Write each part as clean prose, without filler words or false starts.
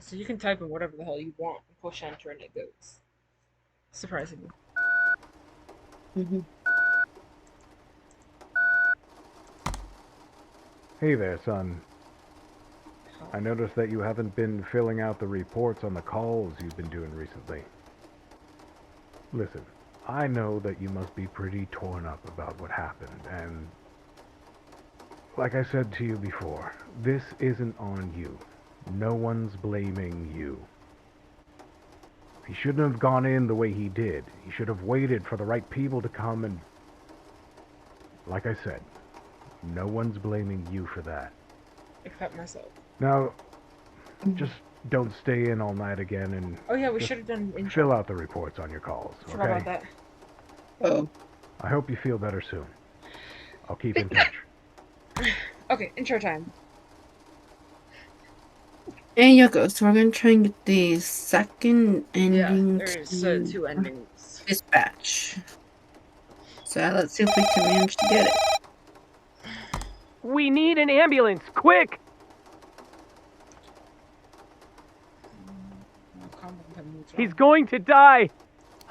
So you can type in whatever the hell you want and push enter and it goes. Surprisingly. Mm-hmm. Hey there, son. I noticed that you haven't been filling out the reports on the calls you've been doing recently. Listen, I know that you must be pretty torn up about what happened, and like I said to you before, this isn't on you. No one's blaming you. He shouldn't have gone in the way he did. He should have waited for the right people to come and... Like I said, no one's blaming you for that. Except myself. Now, just don't stay in all night again and... Oh yeah, we should have done intro. Fill out the reports on your calls, Forgot okay? about that. Oh. I hope you feel better soon. I'll keep in touch. Okay, intro time. And you go. So we're gonna try and get the second ending there's to 2 endings. dispatch. So let's see if we can manage to get it. We need an ambulance, quick! He's going to die!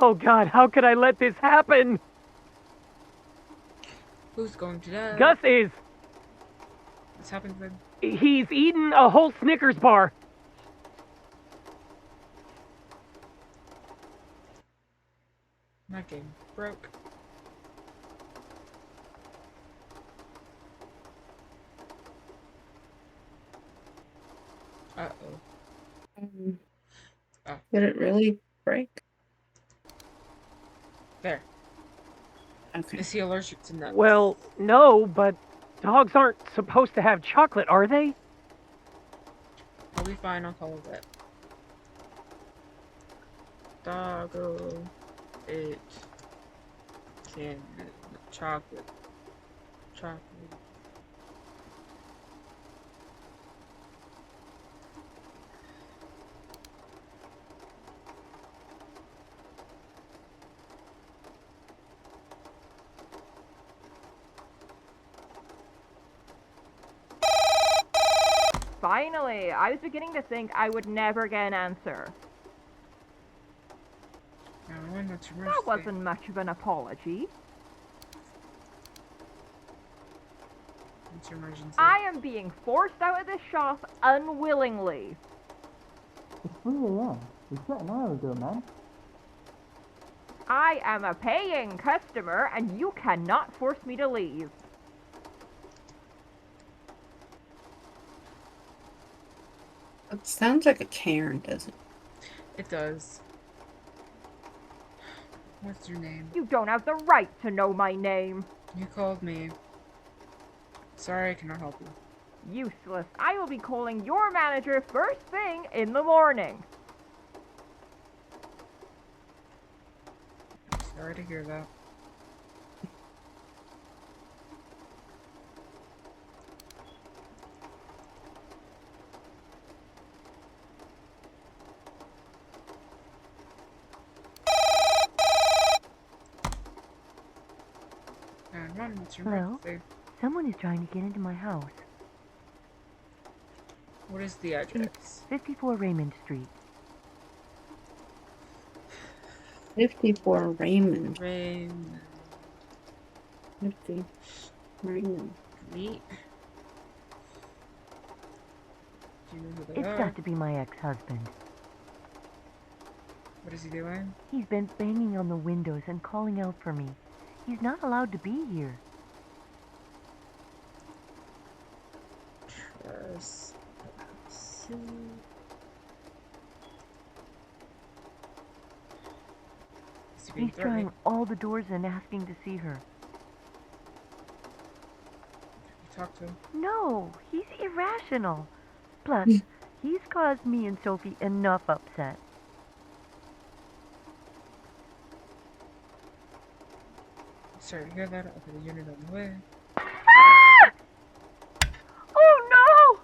Oh God, how could I let this happen? Who's going to die? Gus is. What's happened to him? He's eaten a whole Snickers bar. My game broke. Uh-oh. Did it really break? There. Okay. Is he allergic to nuts? Well, no, but dogs aren't supposed to have chocolate, are they? I'll be fine, I'll call it. Doggo, it can chocolate. Finally! I was beginning to think I would never get an answer. That wasn't much of an apology. What's your emergency? I am being forced out of this shop unwillingly. It's 3 a.m. We set an hour ago, man. I am a paying customer, and you cannot force me to leave. It sounds like a Karen, doesn't it? It does. What's your name? You don't have the right to know my name. You called me. Sorry, I cannot help you. Useless. I will be calling your manager first thing in the morning. Sorry to hear that. Hello? Someone is trying to get into my house. What is the address? 54 Raymond Street. 54 Raymond. 50 Raymond. Meet. Do you know who they It's are? got to be my ex-husband. What is he doing? He's been banging on the windows and calling out for me. He's not allowed to be here. He's trying all the doors and asking to see her. Talk to him. No, he's irrational. Plus, he's caused me and Sophie enough upset. Sorry to hear that. I'll put the unit on the way. Ah! Oh no!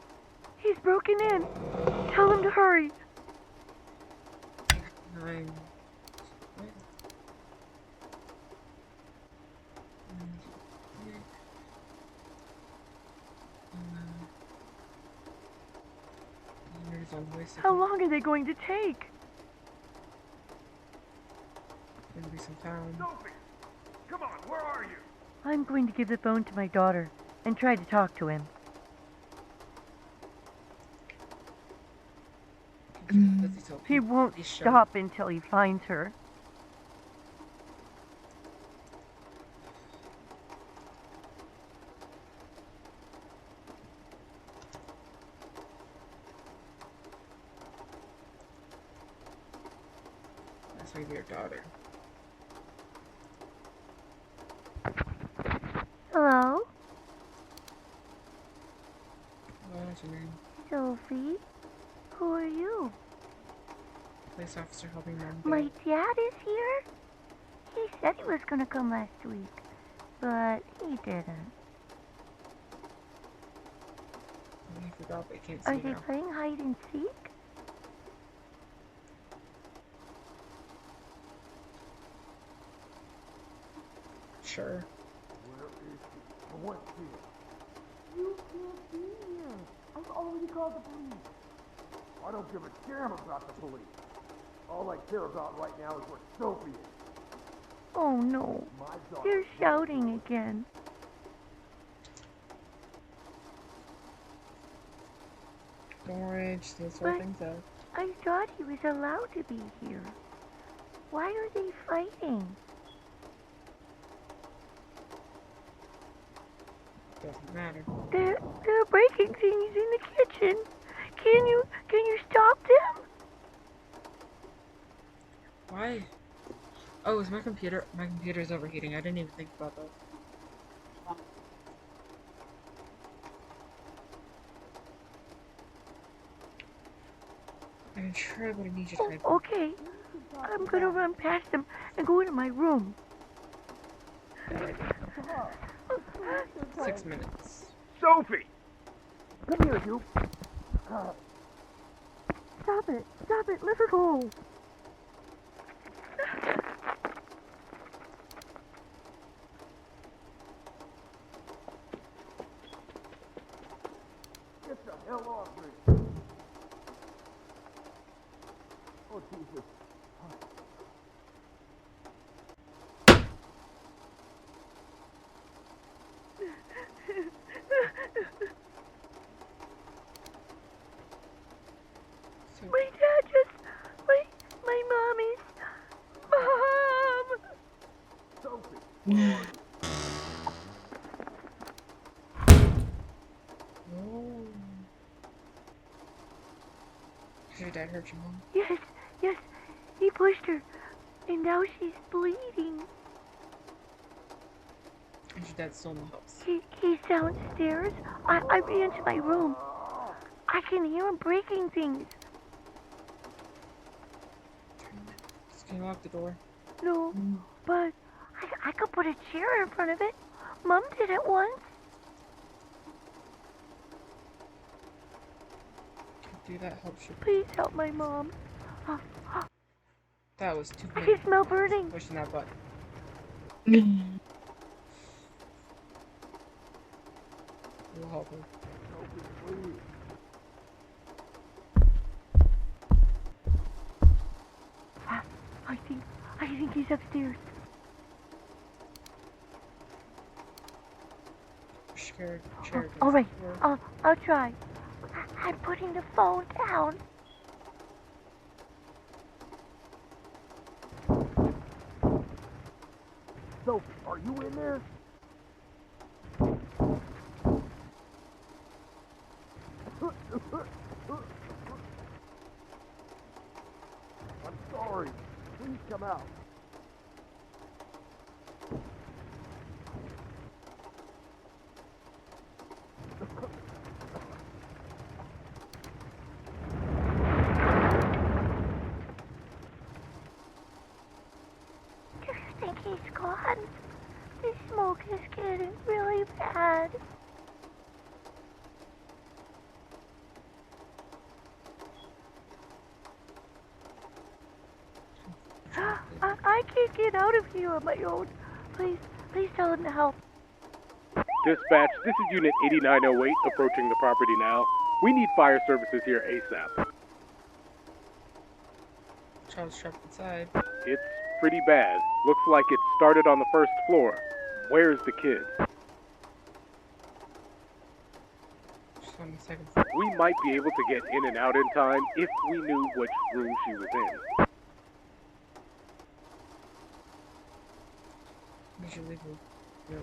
He's broken in. Tell him to hurry. 9. on the way. How long are they going to take? Gonna be some time. Sophie! Come on, where are you? I'm going to give the phone to my daughter and try to talk to him. He won't stop until he finds her. That's right, your daughter. Hello? What's your name? Sophie? Who are you? Police officer helping mom. My dad is here? He said he was gonna come last week, but he didn't. I forgot, but I can't see Are they now. playing hide and seek? Sure. Where is she? I want to see her. You can't be here. I've already called the police. I don't give a damn about the police. All I care about right now is where Sophie is. Oh no. My daughter. They're shouting again. Don't worry, just need to sort But- things out. I thought he was allowed to be here. Why are they fighting? Doesn't matter. They're breaking things in the kitchen. Can you stop them? Why? Oh, is my computer? My computer's overheating. I didn't even think about that. I can try, but I need you to type. Oh, okay. I'm gonna run past them and go into my room. 6 minutes. Sophie! Come here, you. Stop it! Stop it! Let her go! Get the hell off me. Oh, Jesus. So, My dad just... My mom is... Mom! Sophie, where are you? oh. Has your dad hurt your mom? Yes, he pushed her. And now she's bleeding. Is your dad still in the house? He's downstairs. I ran to my room. I can hear him breaking things. Can you lock the door? No, but I could put a chair in front of it. Mom did it once. Do that helps you. Please help my mom. That was too I quick. can smell burning. Pushing that button. We'll help her. Sophie, please. I think he's upstairs. Scared. Chair. All right, against the door. I'll try. I'm putting the phone down. Sophie, are you in there? I'm sorry. Please come out. Do you think he's gone? The smoke is getting really bad. I can't get out of here on my own. Please tell him to help. Dispatch, this is Unit 8908 approaching the property now. We need fire services here ASAP. Child's trapped inside. It's pretty bad. Looks like it started on the first floor. Where's the kid? She's on the second floor. We might be able to get in and out in time if we knew which room she was in. We should leave her.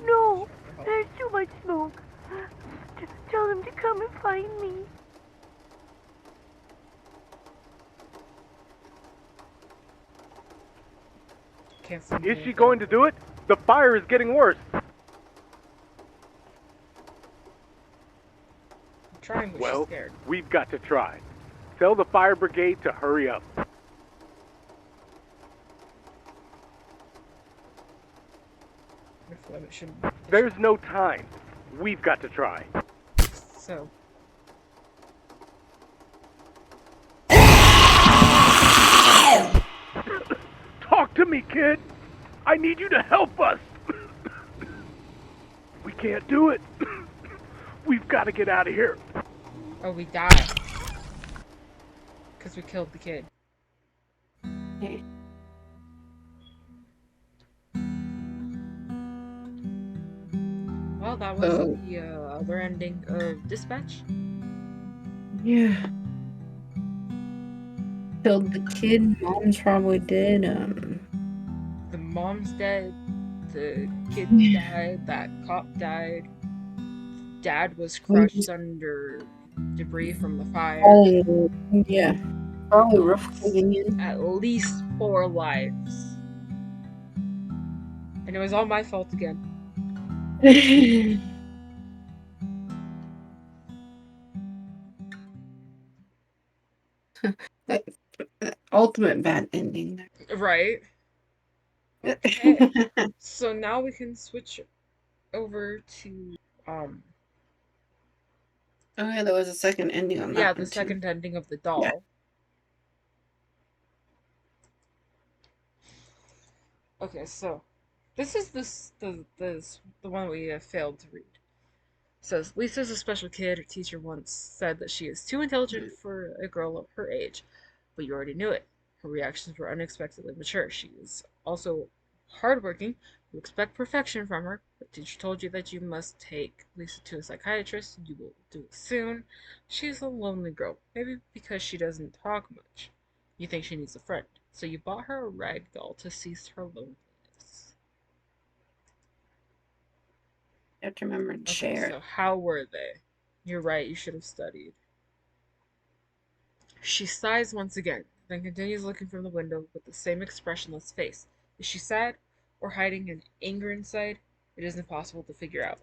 No, there's too much smoke. Tell them to come and find me. Can't see Is me. she going to do it? The fire is getting worse. I'm trying, but Well, she's scared. we've got to try. Tell the fire brigade to hurry up. There's no time. We've got to try. So. Talk to me, kid. I need you to help us. We can't do it. We've got to get out of here. Oh, we died. Because we killed the kid. Okay. Well, that was the other ending of Dispatch. Yeah. Killed the kid. Mom's probably dead. The mom's dead. The kid died. That cop died. Dad was crushed under debris from the fire. Oh, yeah. Probably rough caving in. At least 4 lives. And it was all my fault again. Ultimate bad ending. Right? Okay. So now we can switch over to Oh yeah, there was a second ending on that yeah, one the too. second ending of the doll. Yeah. Okay, so this is the one we failed to read. It says Lisa's a special kid. Her teacher once said that she is too intelligent for a girl of her age, but you already knew it. Her reactions were unexpectedly mature. She is also hardworking. You expect perfection from her. The teacher told you that you must take Lisa to a psychiatrist. You will do it soon. She's a lonely girl, maybe because she doesn't talk much. You think she needs a friend, so you bought her a rag doll to cease her loneliness. You have to remember and Okay, share so it. how were they? You're right, you should have studied. She sighs once again, then continues looking from the window with the same expressionless face. Is she sad or hiding an anger inside? It is impossible to figure out.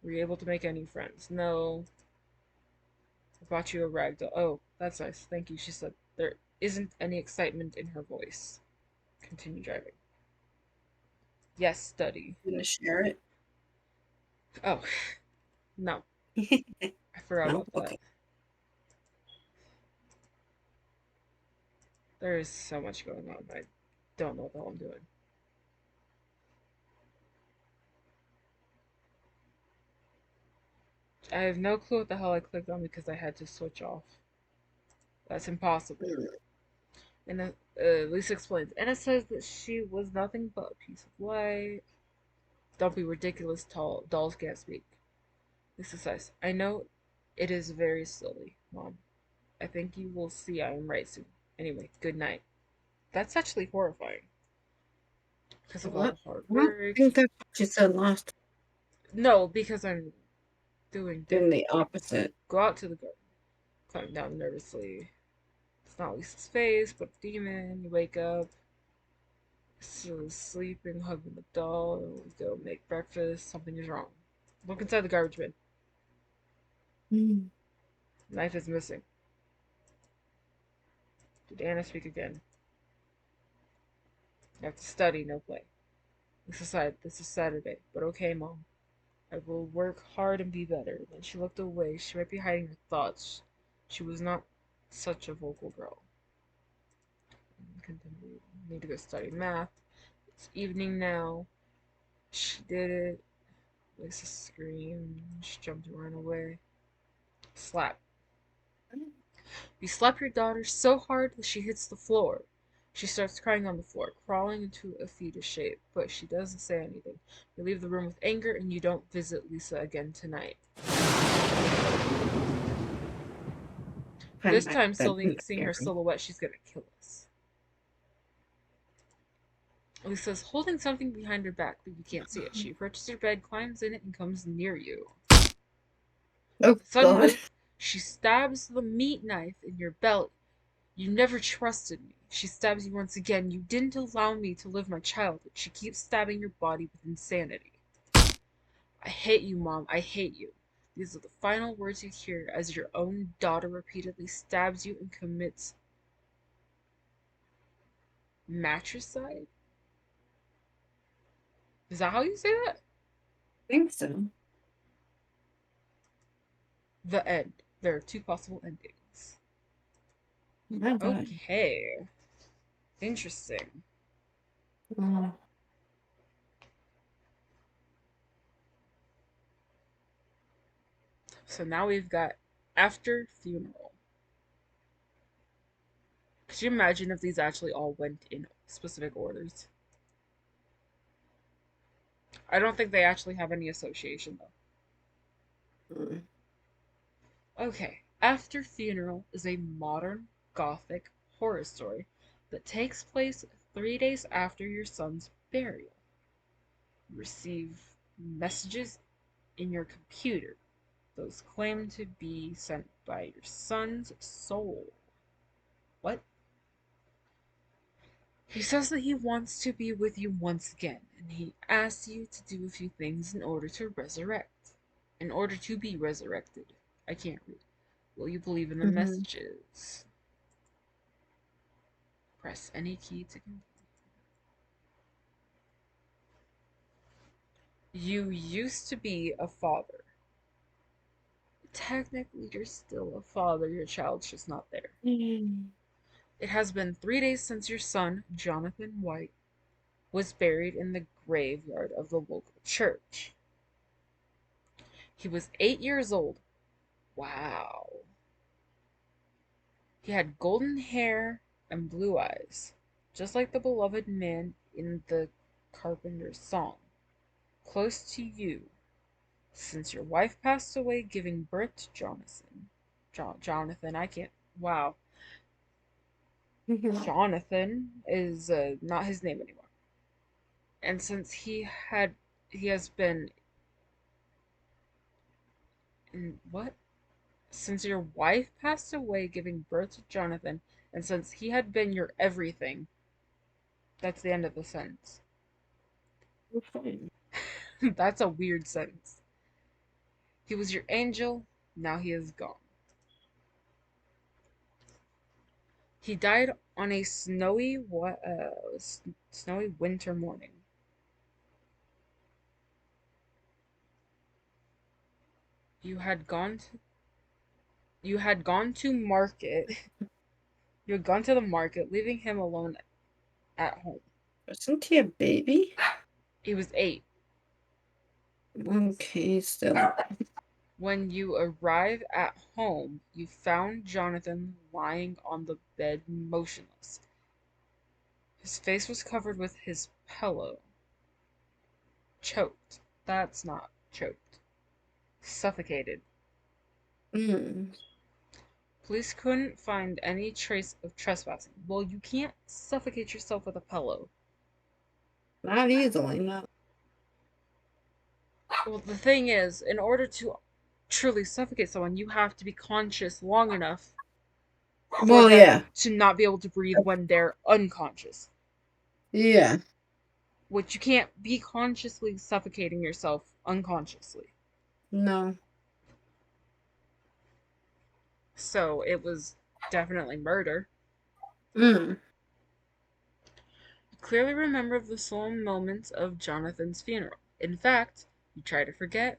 Were you able to make any friends? No. I bought you a rag doll. Oh, that's nice. Thank you, she said. There isn't any excitement in her voice. Continue driving. Yes, study. You gonna share it? Oh, no. I forgot No? about that. Okay. There is so much going on. I don't know what the hell I'm doing. I have no clue what the hell I clicked on because I had to switch off. That's impossible. And Lisa explains. Anna says that she was nothing but a piece of light. Don't be ridiculous, dolls can't speak. Lisa says, I know it is very silly, Mom. I think you will see I am right soon. Anyway, good night. That's actually horrifying. Because of all the What? hard I don't work. think that's what you said last No, because I'm doing time. different. The opposite. Go out to the garden. Climb down nervously. It's not Lisa's face, but a demon. You wake up. Still sleeping, hugging the doll. Go make breakfast. Something is wrong. Look inside the garbage bin. Knife is missing. Did Anna speak again? You have to study, no play. Lisa sighed. This is Saturday, but okay, Mom. I will work hard and be better. Then she looked away. She might be hiding her thoughts. She was not such a vocal girl. Continue. Need to go study math. It's evening now. She did it. Lisa screamed. She jumped and ran away. Slap. You slap your daughter so hard that she hits the floor. She starts crying on the floor, crawling into a fetus shape, but she doesn't say anything. You leave the room with anger and you don't visit Lisa again tonight. This time, seeing her silhouette, she's gonna kill us. Lisa's holding something behind her back, but you can't see it. She approaches your bed, climbs in it, and comes near you. Oh, God. Suddenly, she stabs the meat knife in your belly. You never trusted me. She stabs you once again. You didn't allow me to live my childhood. She keeps stabbing your body with insanity. I hate you, Mom. I hate you. These are the final words you hear as your own daughter repeatedly stabs you and commits matricide? Is that how you say that? I think so. The end. There are two possible endings. My God. Okay. Interesting. Oh. So now we've got after funeral. Could you imagine if these actually all went in specific orders? I don't think they actually have any association though. Mm. Okay, After Funeral is a modern gothic horror story that takes place 3 days after your son's burial. You receive messages in your computer. Those claim to be sent by your son's soul. What? He says that he wants to be with you once again, and he asks you to do a few things in order to resurrect. In order to be resurrected. I can't read. Will you believe in the Mm-hmm. messages? Press any key to continue. You used to be a father. Technically, you're still a father. Your child's just not there. Mm. It has been 3 days since your son, Jonathan White, was buried in the graveyard of the local church. He was 8 years old. Wow. He had golden hair and blue eyes, just like the beloved man in the Carpenter's song. Close to you, since your wife passed away giving birth to Jonathan, I can't. Wow. Mhm. Jonathan is not his name anymore. And since he has been in what? Since your wife passed away giving birth to Jonathan, and since he had been your everything, that's the end of the sentence. Fine. That's a weird sentence. He was your angel, now he is gone. He died on a snowy winter morning. You had gone to you had gone to market. You had gone to the market, leaving him alone at home. Wasn't he a baby? He was 8. Okay, still. When you arrive at home, you found Jonathan lying on the bed motionless. His face was covered with his pillow. Choked. That's not choked. Suffocated. Mm. Police couldn't find any trace of trespassing. Well, you can't suffocate yourself with a pillow. Not easily, no. Well, the thing is, in order to truly suffocate someone, you have to be conscious long enough for Well, them yeah. to not be able to breathe when they're unconscious. Yeah. Which you can't be consciously suffocating yourself unconsciously. No. So it was definitely murder. Mm. You clearly remember the solemn moments of Jonathan's funeral. In fact, you try to forget,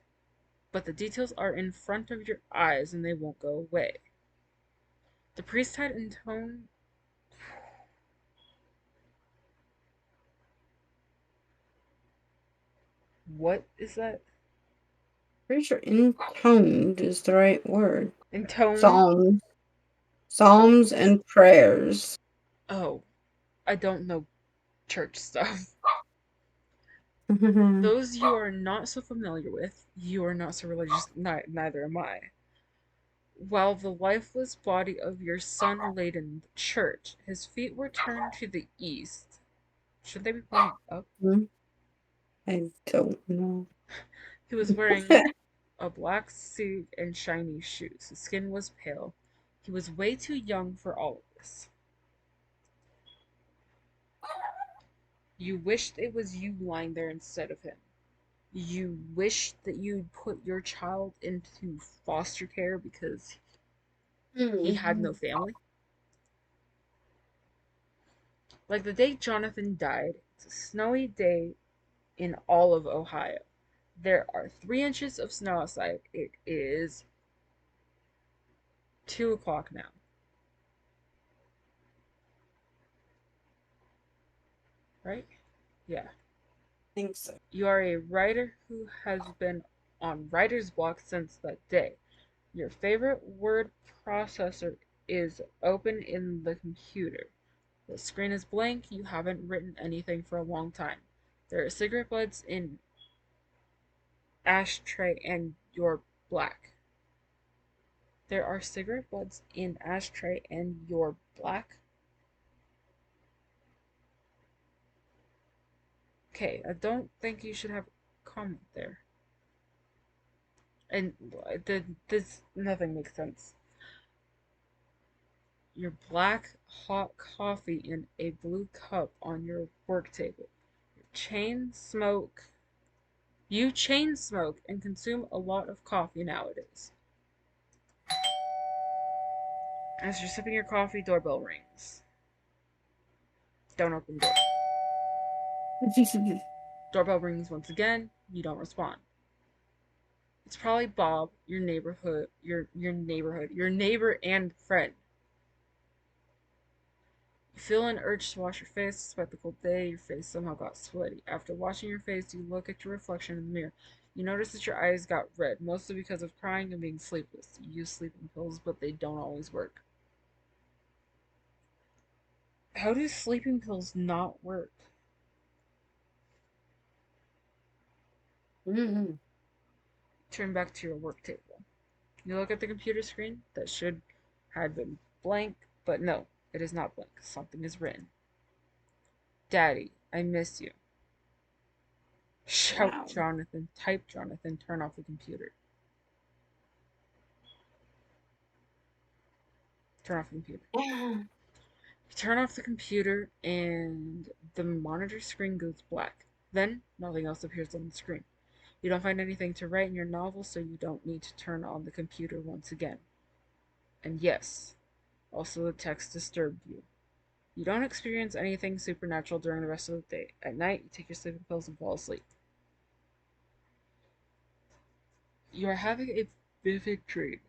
but the details are in front of your eyes and they won't go away. The priest had intoned. What is that? Pretty sure intoned is the right word. Intoned? Songs. Psalms and prayers. Oh, I don't know church stuff. Mhm. Those you are not so familiar with, you are not so religious, neither am I. While the lifeless body of your son laid in the church, his feet were turned to the east. Should they be pointing up? I don't know. He was wearing a black suit and shiny shoes. His skin was pale. He was way too young for all of this. You wished it was you lying there instead of him. You wished that you'd put your child into foster care because he had no family. Like the day Jonathan died, it's a snowy day in all of Ohio. There are 3 inches of snow outside. It is 2 o'clock now. Right? Yeah. I think so. You are a writer who has been on writer's block since that day. Your favorite word processor is open in the computer. The screen is blank. You haven't written anything for a long time. There are cigarette butts in ashtray and you're black. There are cigarette butts in ashtray and you're black. Okay, I don't think you should have a comment there. And this nothing makes sense. Your black hot coffee in a blue cup on your work table. Your chain smoke. You chain smoke and consume a lot of coffee nowadays. As you're sipping your coffee, doorbell rings. Don't open door. Doorbell rings once again. You don't respond. It's probably Bob, your neighbor and friend. You feel an urge to wash your face. Despite the cold day, your face somehow got sweaty. After washing your face, you look at your reflection in the mirror. You notice that your eyes got red, mostly because of crying and being sleepless. You use sleeping pills, but they don't always work. How do sleeping pills not work? Turn back to your work table. You look at the computer screen that should have been blank, but no, it is not blank. Something is written. Daddy, I miss you. Shout, Wow. Jonathan. Type, Jonathan. Turn off the computer. Turn off the computer. You turn off the computer and the monitor screen goes black. Then, nothing else appears on the screen. You don't find anything to write in your novel, so you don't need to turn on the computer once again. And yes, also the text disturbed you. You don't experience anything supernatural during the rest of the day. At night, you take your sleeping pills and fall asleep. You are having a vivid dream.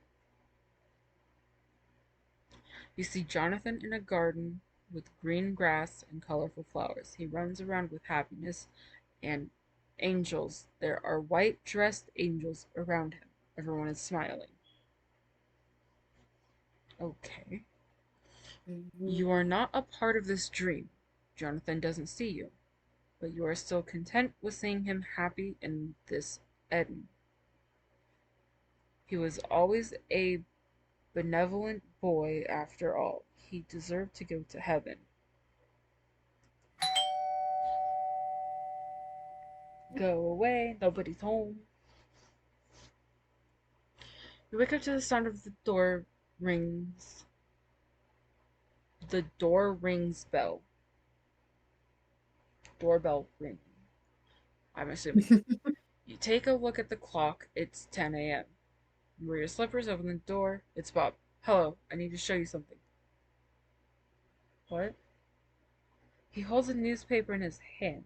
You see Jonathan in a garden with green grass and colorful flowers. He runs around with happiness and angels. There are white dressed angels around him. Everyone is smiling. Okay. You are not a part of this dream. Jonathan doesn't see you, but you are still content with seeing him happy in this Eden. He was always a benevolent boy after all. He deserved to go to heaven. Go away, nobody's home. You wake up to the sound of the door rings. The door rings bell. Doorbell ring. I'm assuming. You take a look at the clock. It's 10 a.m. You wear your slippers, open the door. It's Bob. Hello, I need to show you something. What? He holds a newspaper in his hand.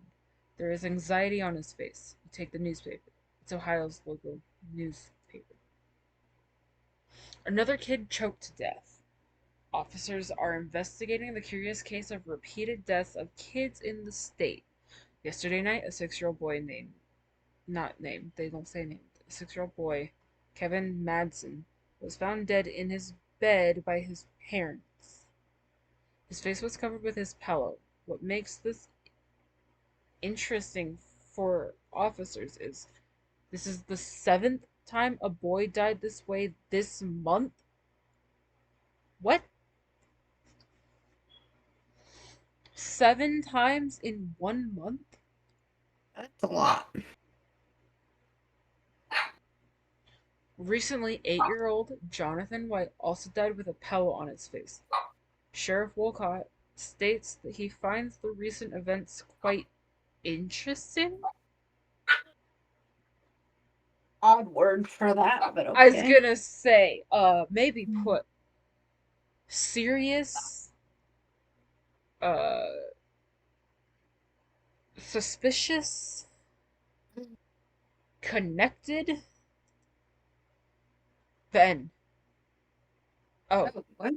There is anxiety on his face. You take the newspaper. It's Ohio's local newspaper. Another kid choked to death. Officers are investigating the curious case of repeated deaths of kids in the state. Yesterday night, a 6-year-old boy not named, they don't say named, a 6-year-old boy, Kevin Madsen, was found dead in his bed by his parents. His face was covered with his pillow. What makes this interesting for officers is this is the 7th time a boy died this way this month. What? 7 times in 1 month? That's a lot. Recently, 8-year-old Jonathan White also died with a pillow on his face. Sheriff Wolcott states that he finds the recent events quite interesting. Odd word for that, but I was okay. gonna say, maybe put serious, uh, suspicious, connected, then. Oh, Oh, what?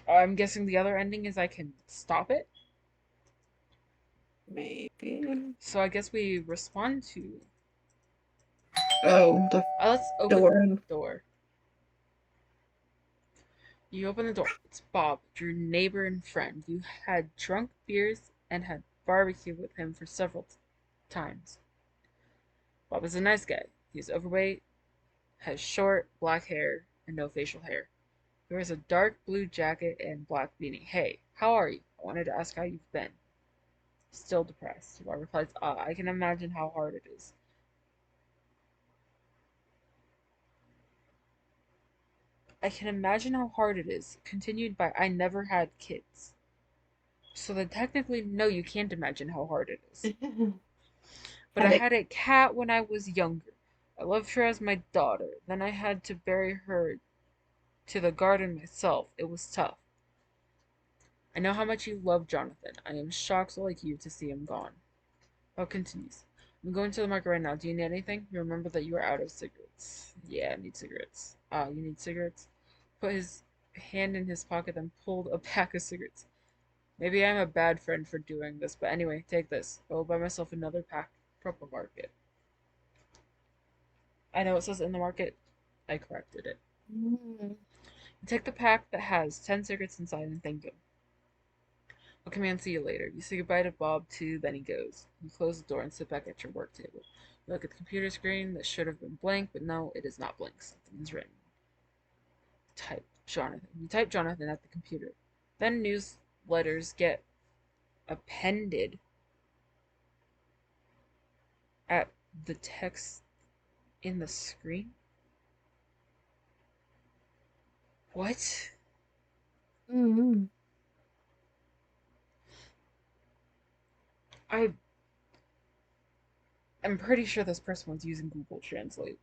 I'm guessing the other ending is I can stop it. Maybe. So I guess we respond to. Oh, the Let's open door. the door. You open the door. It's Bob, your neighbor and friend. You had drunk beers and had barbecue with him for several times. Bob is a nice guy. He's overweight, has short black hair, and no facial hair. He wears a dark blue jacket and black beanie. Hey, how are you? I wanted to ask how you've been. Still depressed. Bob replies, I can imagine how hard it is. I can imagine how hard it is. Continued by, I never had kids. So then technically, no, you can't imagine how hard it is. But I Had it. had a cat when I was younger. I loved her as my daughter. Then I had to bury her to the garden myself. It was tough. I know how much you love Jonathan. I am shocked like you to see him gone. Bob continues. I'm going to the market right now. Do you need anything? Remember that you are out of cigarettes. Yeah, I need cigarettes. You need cigarettes? Put his hand in his pocket, then pulled a pack of cigarettes. Maybe I'm a bad friend for doing this, but anyway, take this. I will buy myself another pack from the market. I know it says in the market. I corrected it. Mm. Take the pack that has 10 cigarettes inside and thank him. I'll come and see you later. You say goodbye to Bob too, then he goes. You close the door and sit back at your work table. You look at the computer screen that should have been blank, but no, it is not blank. Something is written. Type Jonathan. You type Jonathan at the computer. Then newsletters get appended at the text in the screen. What? Mm. I am pretty sure this person was using Google Translate.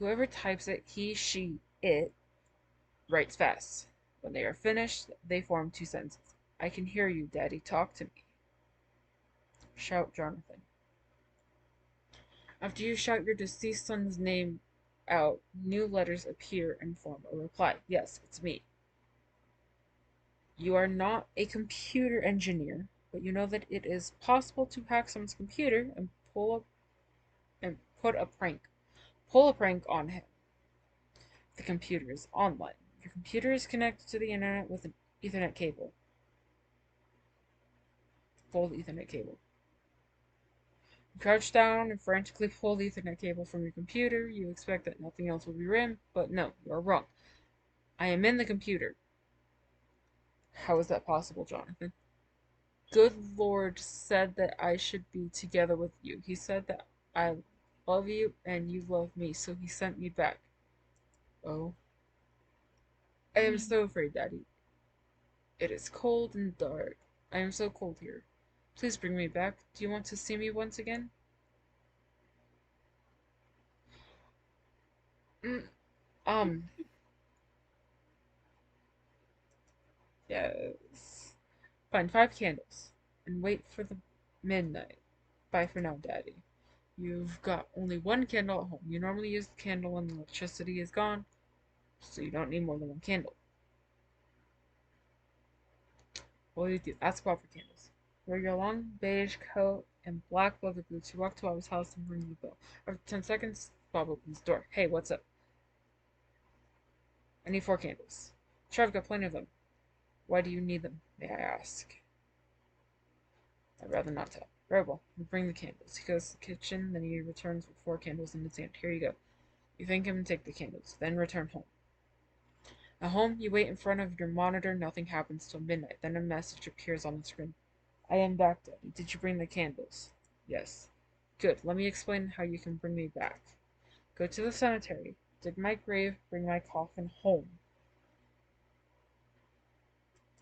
Whoever types it, he, she, it, writes fast. When they are finished, they form 2 sentences. I can hear you, Daddy. Talk to me. Shout Jonathan. After you shout your deceased son's name out, new letters appear and form a reply. Yes, it's me. You are not a computer engineer, but you know that it is possible to hack someone's computer and pull a prank on him. The computer is online. Your computer is connected to the internet with an Ethernet cable. Pull the Ethernet cable. You crouch down and frantically pull the Ethernet cable from your computer. You expect that nothing else will be rammed, but no, you are wrong. I am in the computer. How is that possible, Jonathan? Good Lord said that I should be together with you. He said that I love you and you love me, so he sent me back. Oh. I am so afraid, Daddy. It is cold and dark. I am so cold here. Please bring me back. Do you want to see me once again? Mm, um, yes. Find 5 candles and wait for the midnight. Bye for now, Daddy. You've got only one candle at home. You normally use the candle when the electricity is gone, so you don't need more than one candle. What will you do? Ask Bob for candles. Wear your long beige coat and black leather boots. You walk to Bob's house and ring the bell. After 10 seconds, Bob opens the door. Hey, what's up? I need 4 candles. Sure, I've got plenty of them. Why do you need them, may I ask? I'd rather not tell. Very well. You bring the candles. He goes to the kitchen, then he returns with 4 candles in his hand. Here you go. You thank him and take the candles, then return home. At home, you wait in front of your monitor. Nothing happens till midnight. Then a message appears on the screen. I am back, Daddy. Did you bring the candles? Yes. Good. Let me explain how you can bring me back. Go to the cemetery. Dig my grave. Bring my coffin home.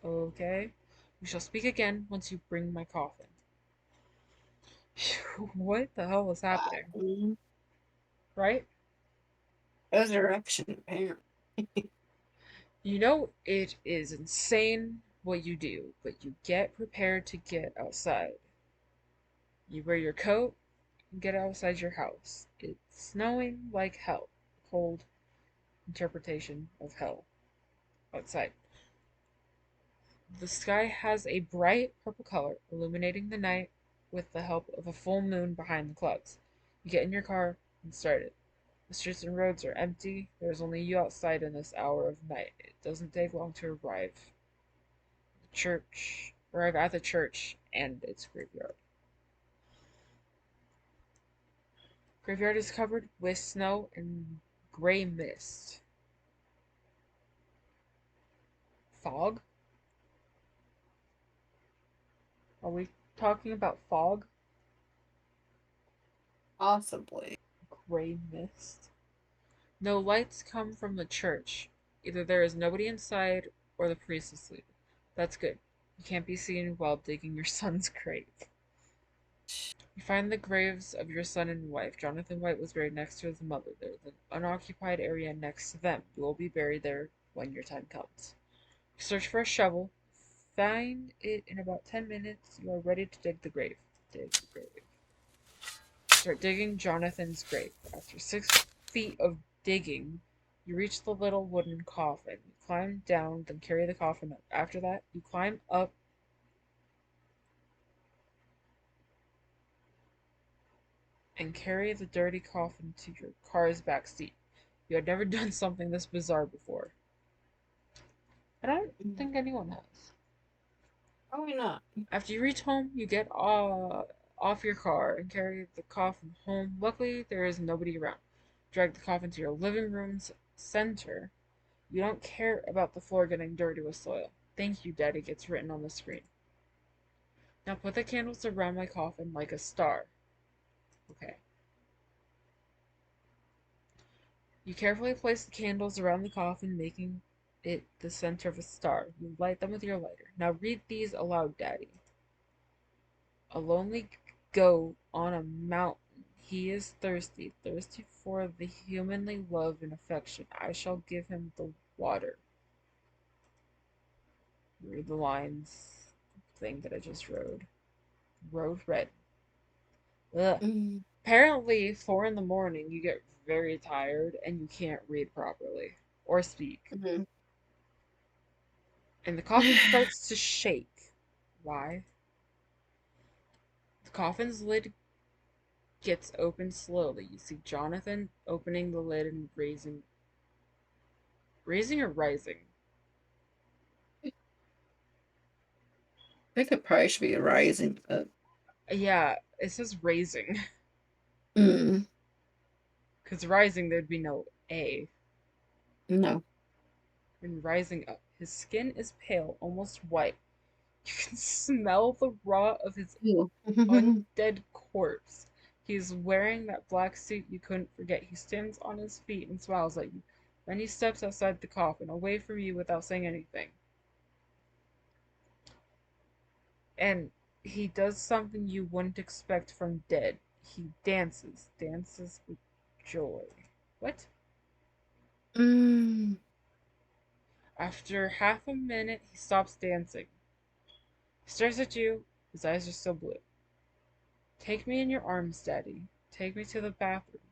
Okay. We shall speak again once you bring my coffin. What the hell is happening? Mm, Right? Resurrection, apparently. You know it is insane what you do, but you get prepared to get outside. You wear your coat and get outside your house. It's snowing like hell. Cold interpretation of hell outside. The sky has a bright purple color, illuminating the night with the help of a full moon behind the clouds. You get in your car and start it. The streets and roads are empty. There's only you outside in this hour of night. It doesn't take long to arrive at the church and its graveyard. Graveyard is covered with snow and gray mist. Fog? Are we talking about fog? Possibly. Gray mist? No lights come from the church. Either there is nobody inside or the priest is asleep. That's good. You can't be seen while digging your son's grave. You find the graves of your son and wife. Jonathan White was buried next to his mother. There's an unoccupied area next to them. You will be buried there when your time comes. You search for a shovel. Find it in about 10 minutes. You are ready to dig the grave. Dig the grave. Start digging Jonathan's grave. After 6 feet of digging, you reach the little wooden coffin. You climb down, then carry the coffin up. After that, you climb up and carry the dirty coffin to your car's back seat. You had never done something this bizarre before. I don't think anyone has. Probably not. After you reach home, you get off your car and carry the coffin home. Luckily, there is nobody around. Drag the coffin to your living room's center. You don't care about the floor getting dirty with soil. Thank you, Daddy, gets written on the screen. Now put the candles around my coffin like a star. Okay. You carefully place the candles around the coffin, making it the center of a star. You light them with your lighter. Now read these aloud, Daddy. A lonely goat on a mountain. He is thirsty, thirsty for the humanly love and affection. I shall give him the water. Read the lines thing that I just wrote. Road red. Ugh. Mm. Apparently, 4 in the morning, you get very tired and you can't read properly or speak. Mhm. And the coffin starts to shake. Why? The coffin's lid gets opened slowly. You see Jonathan opening the lid and raising or rising? I think it probably should be a rising, but Yeah, it says raising. mm, Because rising, there'd be no A. no. And rising up. His skin is pale, almost white. You can smell the rot of his Ew. undead corpse. He's wearing that black suit you couldn't forget. He stands on his feet and smiles at you. Then he steps outside the coffin, away from you without saying anything. And he does something you wouldn't expect from dead. He dances with joy. What? Mm. After half a minute, he stops dancing. He stares at you, his eyes are still blue. Take me in your arms, Daddy. Take me to the bathroom.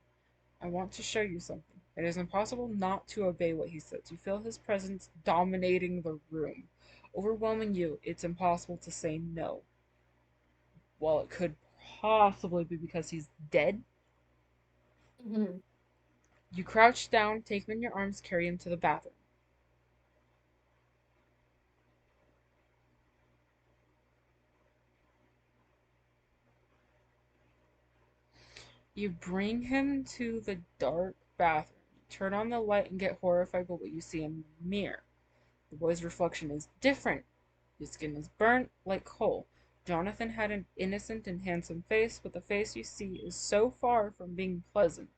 I want to show you something. It is impossible not to obey what he says. You feel his presence dominating the room, overwhelming you. It's impossible to say no. While it could possibly be because he's dead, Mm-hmm. you crouch down, take him in your arms, carry him to the bathroom. You bring him to the dark bathroom. Turn on the light and get horrified by what you see in the mirror. The boy's reflection is different. His skin is burnt like coal. Jonathan had an innocent and handsome face, but the face you see is so far from being pleasant.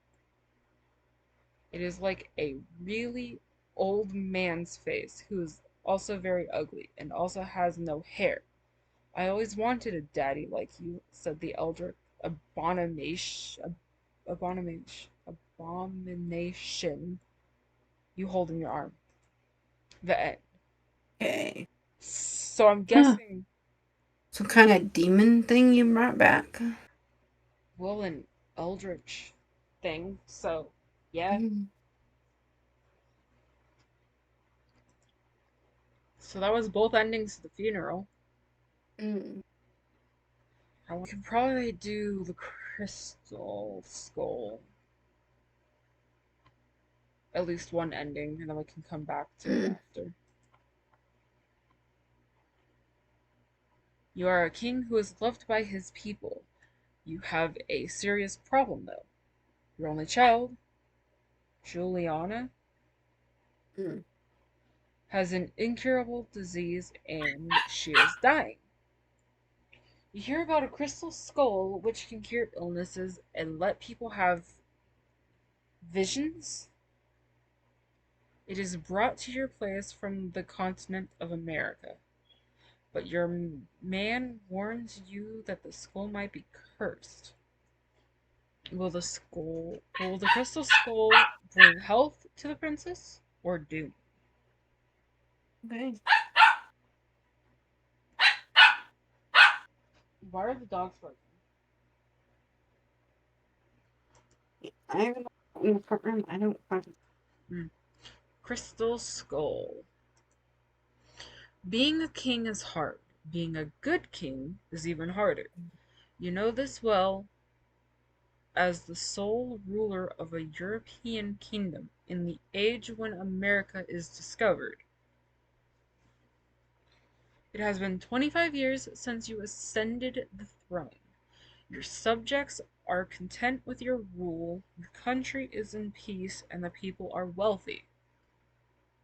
It is like a really old man's face who is also very ugly and also has no hair. I always wanted a daddy like you, said the elder abomination, abomination you hold in your arm. The end. Okay. So I'm Huh. guessing, Some kind of demon thing you brought back. well, an eldritch thing. So, yeah. Mm. So that was both endings to the funeral. Mm. I could probably do the crystal skull. At least one ending, and then we can come back to it Mm. after. You are a king who is loved by his people. You have a serious problem, though. Your only child, Juliana, Mm. has an incurable disease and she is dying. You hear about a crystal skull which can cure illnesses and let people have visions. It is brought to your place from the continent of America, but your man warns you that the skull might be cursed. Will the crystal skull bring health to the princess or doom? Okay. Why are the dogs barking? I have in the front room. I don't find. Hmm. Crystal skull. Being a king is hard. Being a good king is even harder. You know this well as the sole ruler of a European kingdom in the age when America is discovered. It has been 25 years since you ascended the throne. Your subjects are content with your rule, your country is in peace, and the people are wealthy.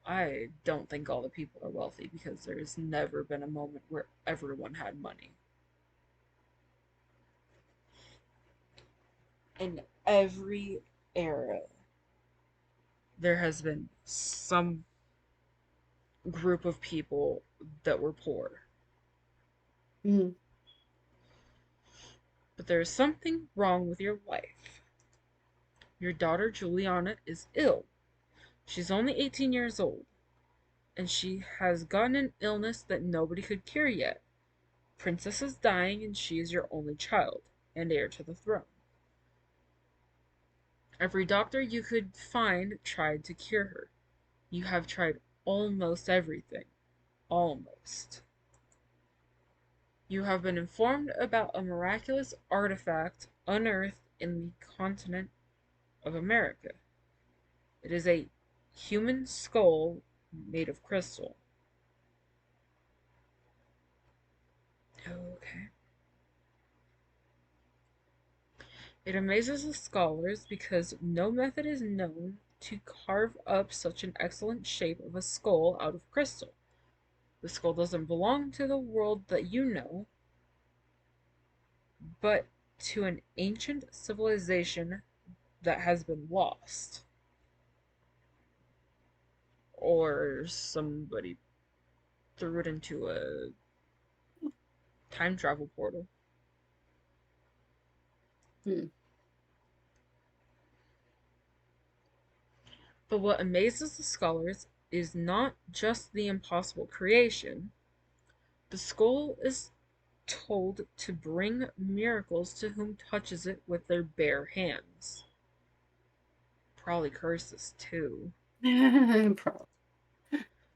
I don't think all the people are wealthy because there's never been a moment where everyone had money. In every era, there has been some group of people that were poor. Mm. But there is something wrong with your life. Your daughter Juliana is ill. She's only 18 years old, and she has gotten an illness that nobody could cure yet. Princess is dying, and she is your only child, and heir to the throne. Every doctor you could find tried to cure her. You have tried almost everything. Almost. You have been informed about a miraculous artifact unearthed in the continent of America. It is a human skull made of crystal. Okay. It amazes the scholars because no method is known to carve up such an excellent shape of a skull out of crystal. The skull doesn't belong to the world that you know, but to an ancient civilization that has been lost. Or somebody threw it into a time travel portal. Mm. But what amazes the scholars is not just the impossible creation. The skull is told to bring miracles to whom touches it with their bare hands. Probably curses too. Probably.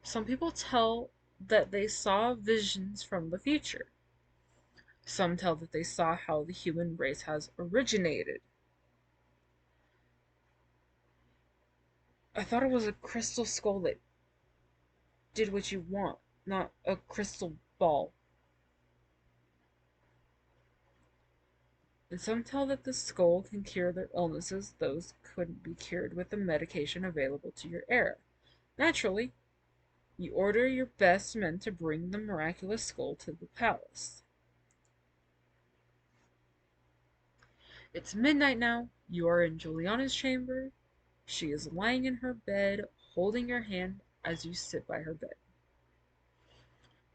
Some people tell that they saw visions from the future. Some tell that they saw how the human race has originated. I thought it was a crystal skull that did what you want, not a crystal ball. And some tell that the skull can cure their illnesses, those couldn't be cured with the medication available to your era. Naturally, you order your best men to bring the miraculous skull to the palace. It's midnight now. You are in Juliana's chamber. She is lying in her bed, holding your hand as you sit by her bed.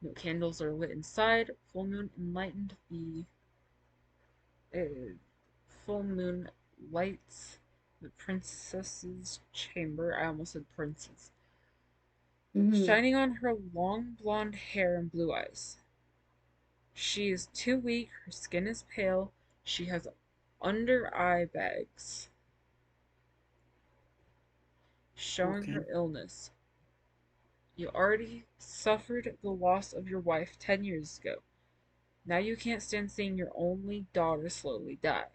No candles are lit inside. Full moon enlightened the full moon lights the princess's chamber. I almost said princess. Shining on her long blonde hair and blue eyes. She is too weak, her skin is pale, she has under eye bags, showing Okay. her illness. You already suffered the loss of your wife 10 years ago. Now you can't stand seeing your only daughter slowly die.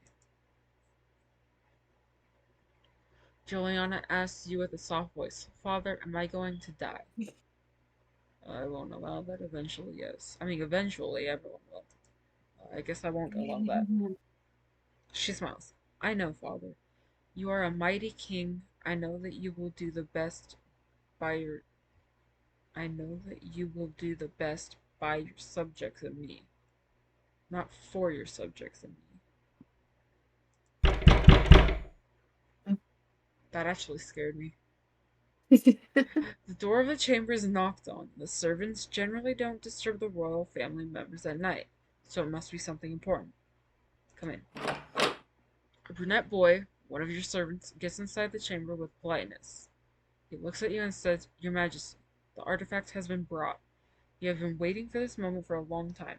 Juliana asks you with a soft voice, Father, am I going to die? I won't allow that. Eventually, yes. I mean, eventually everyone will. I guess I won't allow that. She smiles. I know, Father. You are a mighty king. I know that you will do the best by your I know that you will do the best by your subjects and me. Not for your subjects and me. That actually scared me. The door of the chamber is knocked on. The servants generally don't disturb the royal family members at night, so it must be something important. Come in. A brunette boy, one of your servants, gets inside the chamber with politeness. He looks at you and says, Your Majesty, the artifact has been brought. You have been waiting for this moment for a long time.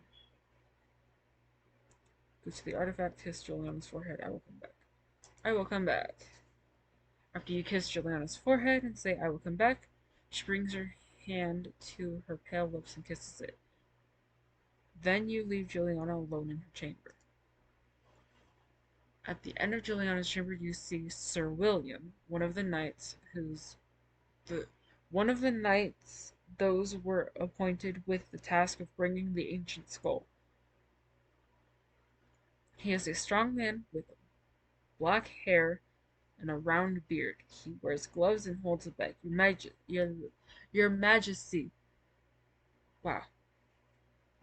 Go to the artifact, kiss Juliana's forehead. I will come back. I will come back. After you kiss Juliana's forehead and say, I will come back, she brings her hand to her pale lips and kisses it. Then you leave Juliana alone in her chamber. At the end of Juliana's chamber, you see Sir William, one of the knights those were appointed with the task of bringing the ancient skull. He is a strong man with black hair and a round beard. He wears gloves and holds a bag. Your Majesty. Wow,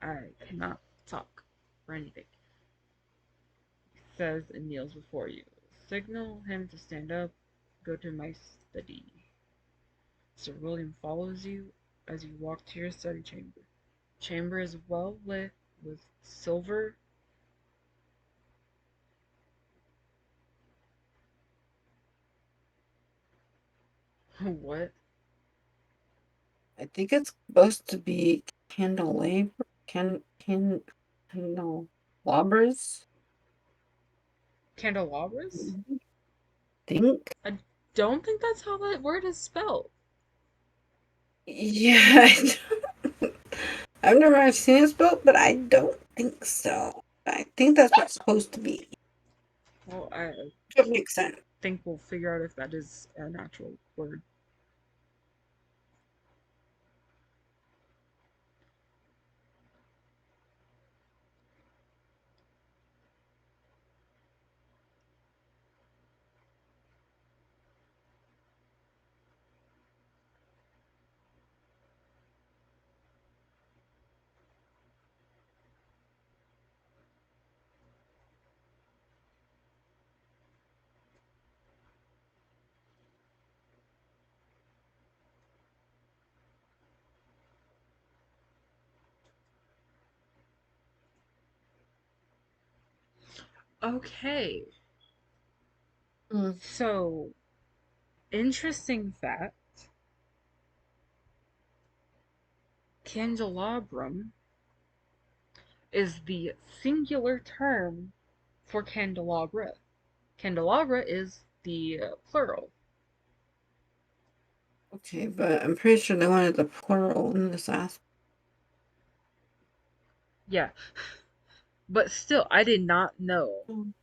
I cannot talk for anything. He says and kneels before you. Signal him to stand up. Go to my study. Sir William follows you as you walk to your study chamber. The chamber is well lit with silver. What? I think it's supposed to be candelabra, candelabras. Candelabras? Think. I don't think that's how that word is spelled. Yeah, I've never seen it spelled, but I don't think so. I think that's what's supposed to be. Well, I That makes sense. think we'll figure out if that is an actual word. Okay. So, interesting fact, candelabrum is the singular term for candelabra. Candelabra is the plural. Okay, but I'm pretty sure they wanted the plural in this aspect. Yeah. But still, I did not know.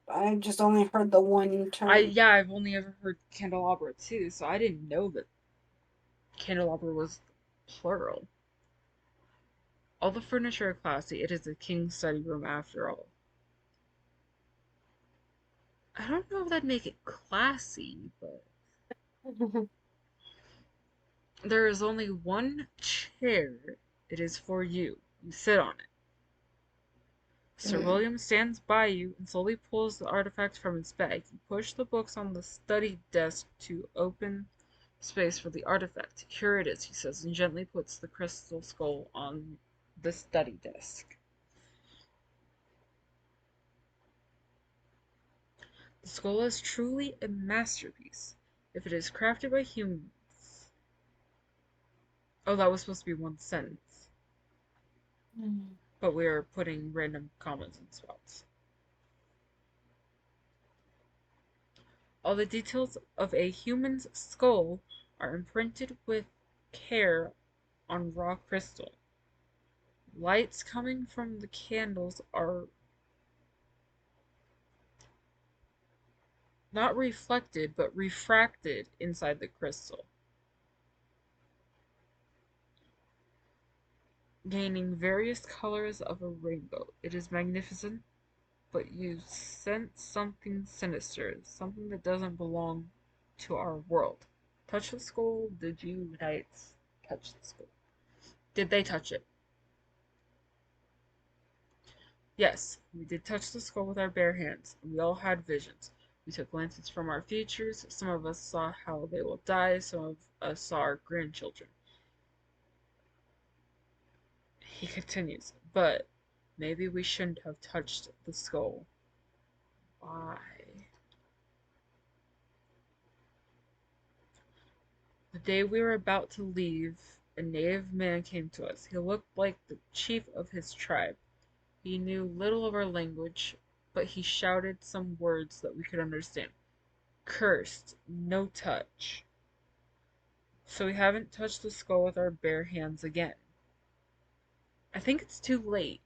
I just only heard the one term. I've only ever heard candelabra too, so I didn't know that candelabra was plural. All the furniture are classy. It is a king's study room after all. I don't know if that'd make it classy, but there is only one chair. It is for you. You sit on it. Sir William stands by you and slowly pulls the artifact from his bag. You push the books on the study desk to open space for the artifact. Here it is, he says, and gently puts the crystal skull on the study desk. The skull is truly a masterpiece. If it is crafted by humans. Oh, that was supposed to be one sentence. But we are putting random comments in spots. All the details of a human's skull are imprinted with care on raw crystal. Lights coming from the candles are not reflected but refracted inside the crystal, gaining various colors of a rainbow. It is magnificent, but you sense something sinister, something that doesn't belong to our world. Touch the skull? Did you knights touch the skull? Did they touch it? Yes, we did touch the skull with our bare hands, and we all had visions. We took glances from our futures. Some of us saw how they will die, some of us saw our grandchildren. He continues, but maybe we shouldn't have touched the skull. Why? The day we were about to leave, a native man came to us. He looked like the chief of his tribe. He knew little of our language, but he shouted some words that we could understand. Cursed, no touch. So we haven't touched the skull with our bare hands again. I think it's too late.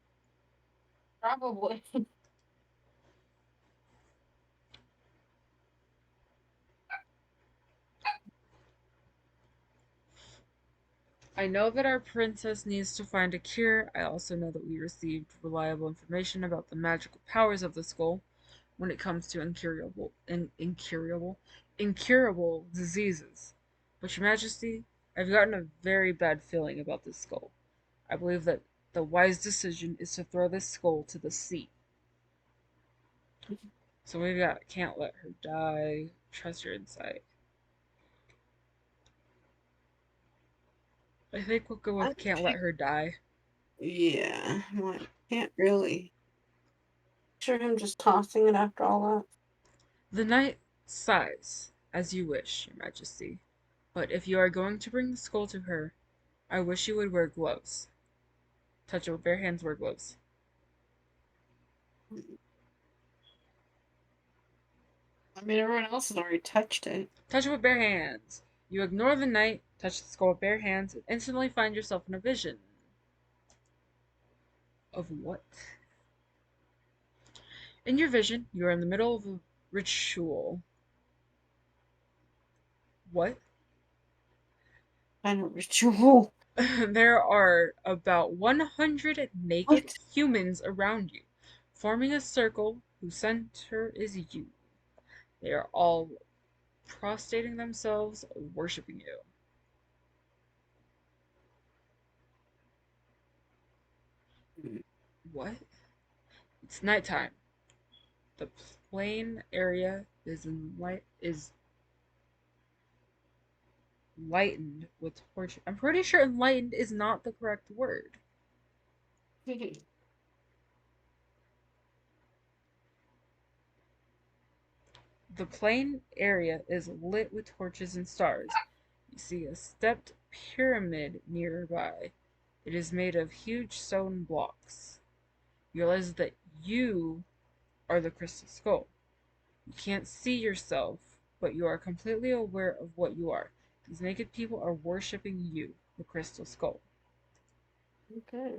Probably. I know that our princess needs to find a cure. I also know that we received reliable information about the magical powers of the skull when it comes to incurable diseases. But Your Majesty, I've gotten a very bad feeling about this skull. I believe that the wise decision is to throw this skull to the sea. So we've got can't let her die, trust your insight. I think we'll go with can't let her die. Yeah, like, can't really. Picture him just tossing it after all The knight sighs, as you wish, Your Majesty. But if you are going to bring the skull to her, I wish you would wear gloves. Touch it with bare hands, wear gloves. that. I mean, everyone else has already touched it. Touch it with bare hands. You ignore the knight, touch the skull with bare hands, and instantly find yourself in a vision. Of what? In your vision, you are in the middle of a ritual. What? Kind of ritual. There are about 100 naked What? humans around you, forming a circle whose center is you. They are all prostrating themselves, worshipping you. What? It's nighttime. The plain area is lightened with torch. I'm pretty sure enlightened is not the correct word. The plain area is lit with torches and stars. You see a stepped pyramid nearby. It is made of huge stone blocks. You realize that you are the crystal skull. You can't see yourself, but you are completely aware of what you are. These naked people are worshipping you, the crystal skull. Okay.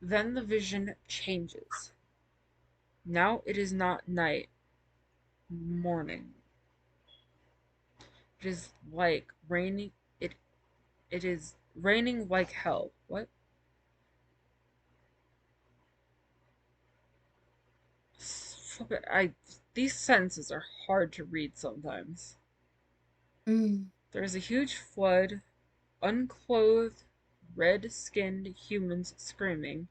Then the vision changes. Now it is not night, morning. It is like raining. It is raining like hell. What? These sentences are hard to read sometimes. Mm. There is a huge flood, unclothed, red-skinned humans screaming,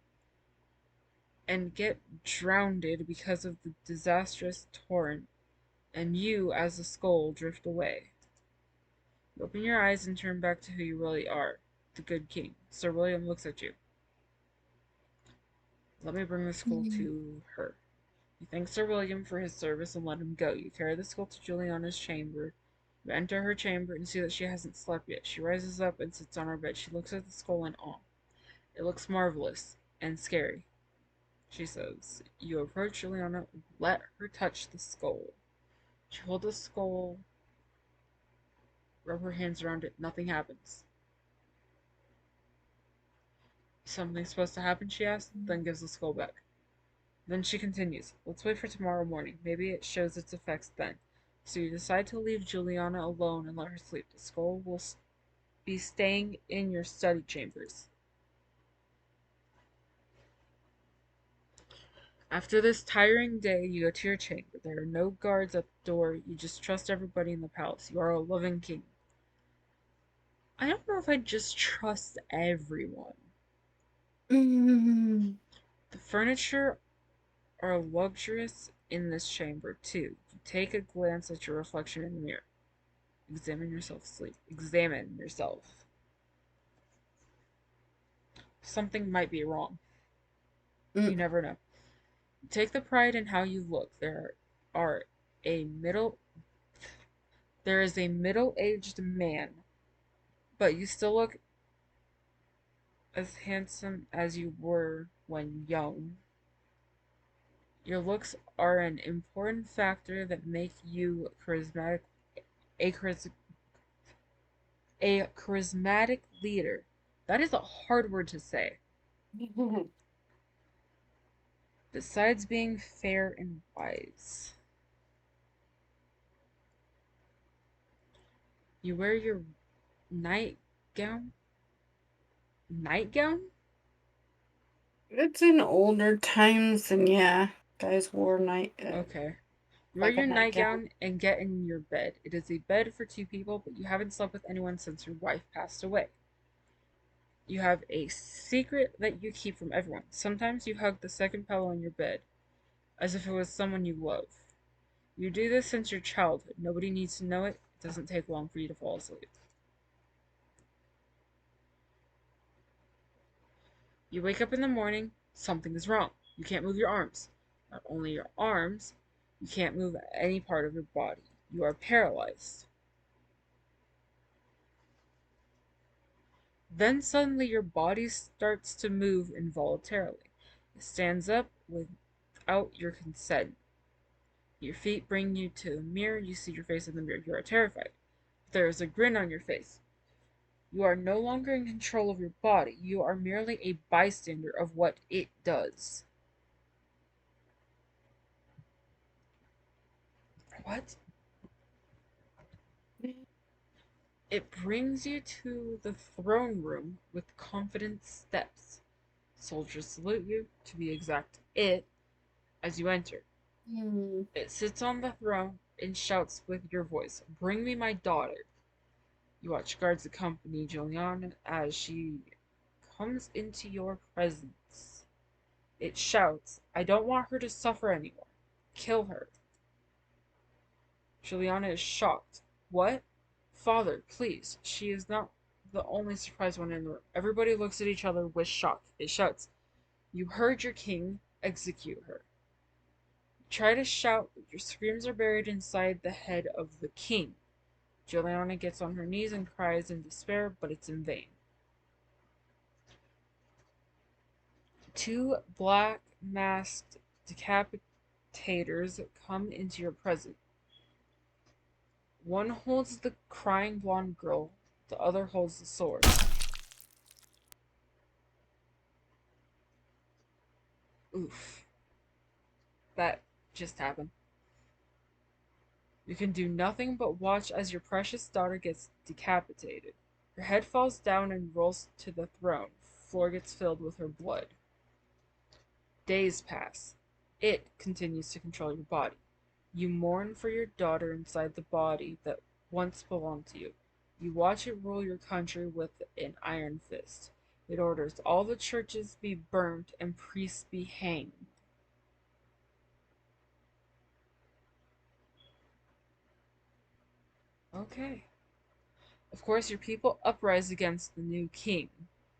and get drowned because of the disastrous torrent, and you, as a skull, drift away. You open your eyes and turn back to who you really are, the good king. Sir William looks at you. Let me bring the skull to her. You thank Sir William for his service and let him go. You carry the skull to Juliana's chamber. You enter her chamber and see that she hasn't slept yet. She rises up and sits on her bed. She looks at the skull in awe. It looks marvelous and scary. She says, you approach Juliana, let her touch the skull. She holds the skull, rub her hands around it, nothing happens. Something's supposed to happen, she asks, then gives the skull back. Then she continues, let's wait for tomorrow morning. Maybe it shows its effects then. So you decide to leave Juliana alone and let her sleep. The skull will be staying in your study chambers. After this tiring day, you go to your chamber. There are no guards at the door. You just trust everybody in the palace. You are a loving king. I don't know if I just trust everyone. Mm. The furniture are luxurious in this chamber, too. You take a glance at your reflection in the mirror. Examine yourself, sleep. Examine yourself. Something might be wrong. You never know. Take the pride in how you look. Are a middle there is a middle-aged man, but you still look as handsome as you were when young. Your looks are an important factor that make you a, chariz- a charismatic leader. That is a hard word to say. Besides being fair and wise. You wear your nightgown? Nightgown? It's in older times, and yeah, guys wore Okay. You wear like a your nightgown. nightgown and get in your bed. It is a bed for two people, but you haven't slept with anyone since your wife passed away. You have a secret that you keep from everyone. Sometimes you hug the second pillow in your bed, as if it was someone you love. You do this since your childhood. Nobody needs to know it. It doesn't take long for you to fall asleep. You wake up in the morning, something is wrong. You can't move your arms. Not only your arms, you can't move any part of your body. You are paralyzed. Then suddenly your body starts to move involuntarily. It stands up without your consent. Your feet bring you to the mirror. You see your face in the mirror. You are terrified. There is a grin on your face. You are no longer in control of your body. You are merely a bystander of what it does. What? It brings you to the throne room with confident steps. Soldiers salute you, to be exact, as you enter. It sits on the throne and shouts with your voice, bring me my daughter. You watch guards accompany Juliana as she comes into your presence. It shouts, I don't want her to suffer anymore. Kill her. Juliana is shocked. What? Father, please. She is not the only surprised one in the room. Everybody looks at each other with shock. It shouts, you heard your king. Execute her. Try to shout, but your screams are buried inside the head of the king. Juliana gets on her knees and cries in despair, but it's in vain. Two black masked decapitators come into your presence. One holds the crying blonde girl, the other holds the sword. Oof. That just happened. You can do nothing but watch as your precious daughter gets decapitated. Her head falls down and rolls to the throne. Floor gets filled with her blood. Days pass. It continues to control your body. You mourn for your daughter inside the body that once belonged to you. You watch it rule your country with an iron fist. It orders all the churches be burnt and priests be hanged. Okay. Of course, your people uprise against the new king.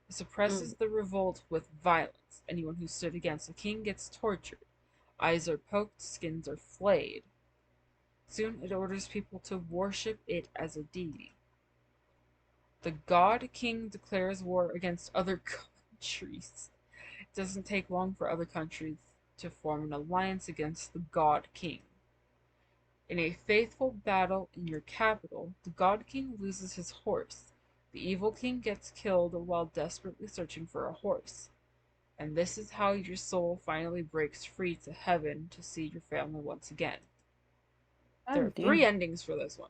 It suppresses the revolt with violence. Anyone who stood against the king gets tortured. Eyes are poked, skins are flayed. Soon it orders people to worship it as a deity. The God King declares war against other countries. It doesn't take long for other countries to form an alliance against the God King. In a faithful battle in your capital, the God King loses his horse. The evil king gets killed while desperately searching for a horse. And this is how your soul finally breaks free to heaven to see your family once again. There are 3 endings for this one.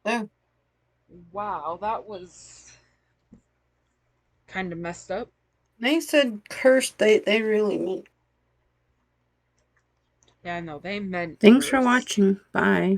Oh. Wow, that was kind of messed up. They said cursed. They really meant. Yeah, no, they meant Thanks for cursed. watching. Bye.